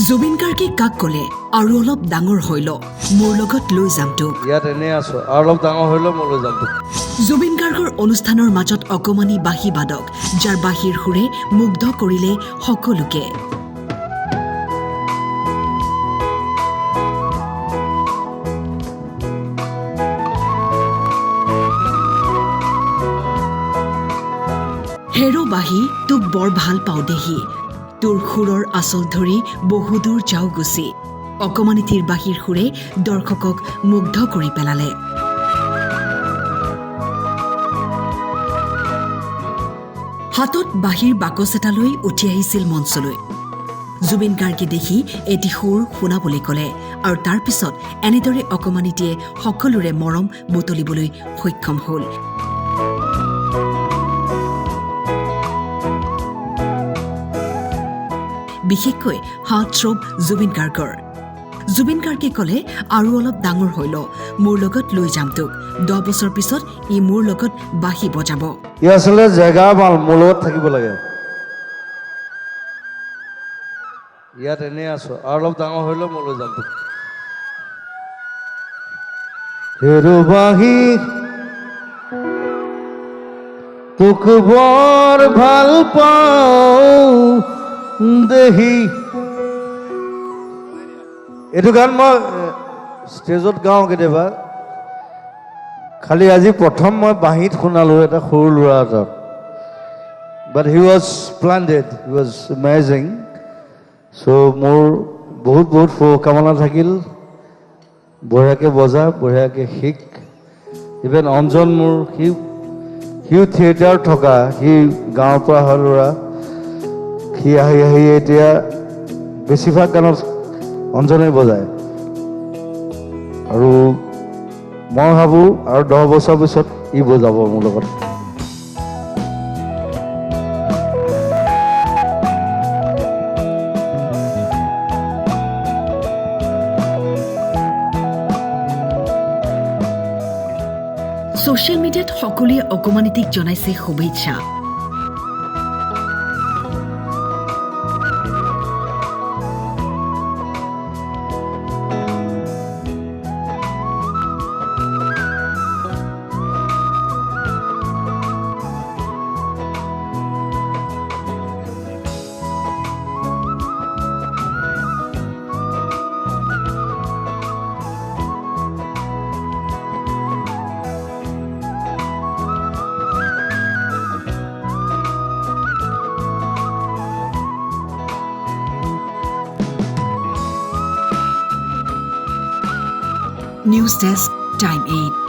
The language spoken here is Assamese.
জুবিন গাৰ্গে কাক ক'লে আৰু অলপ ডাঙৰ হৈ ল মোৰ লগত লৈ যাম তোক ইয়াত এনে আছো আৰু অলপ ডাঙৰ হৈ ল মই লৈ যাম তোক জুবিন গাৰ্গৰ অনুষ্ঠানৰ মাজত অকমানি বাঁহী বাদক যাৰ বাঁহীৰ সুৰে মুগ্ধ কৰিলে সকলোকে হেৰো বাঁহী তোক বৰ ভাল পাওঁ দেহি তোৰ সুৰৰ আচল ধৰি বহুদূৰ যাওঁ গুচি অকমানিটিৰ বাঁহীৰ সুৰে দৰ্শকক মুগ্ধ কৰি পেলালে হাতত বাঁহীৰ বাকচ এটা লৈ উঠি আহিছিল মঞ্চলৈ জুবিন গাৰ্গে দেখি এটি সুৰ শুনাবলৈ ক'লে আৰু তাৰ পিছত এনেদৰে অকমানিটিয়ে সকলোৰে মৰম বুটলিবলৈ সক্ষম হ'ল বিশেষকৈ হাৰ্টথ্ৰব জুবিন গাৰ্গে ক'লে আৰু অলপ ডাঙৰ হৈ ল মোৰ লগত লৈ যাম তোক 10 বছৰ পিছত ই মোৰ লগত বাঁহী বজাব ই আচলতে জেগা ভাল মোৰ লগত থাকিব লাগে ইয়াত এনে আছো আৰু অলপ ডাঙৰ হৈ ল মই লৈ যাম তোক হেৰো বাঁহী তোক বৰ ভাল পাওঁ দেহি এইটো গান মই ষ্টেজত গাওঁ কেতিয়াবা খালি আজি প্ৰথম মই বাঁহীত শুনালো এটা সৰু ল'ৰা এটাক but he was splendid he was amazing চ' মোৰ বহুত বহুত শুভকামনা থাকিল বঢ়িয়াকৈ বজা বঢ়িয়াকৈ শিক ইভেন অঞ্জন মোৰ সিও থিয়েটাৰ থকা সি গাঁৱৰ পৰা অহা ল'ৰা সি আহি আহি এতিয়া বেছিভাগ গানত অঞ্জনে বজায় আৰু মই ভাবোঁ আৰু 10 বছৰ পিছত ই বজাব মোৰ লগত ছ'চিয়েল মিডিয়াত সকলোৱে অকমানিটিক জনাইছে শুভেচ্ছা News Desk, Time 8.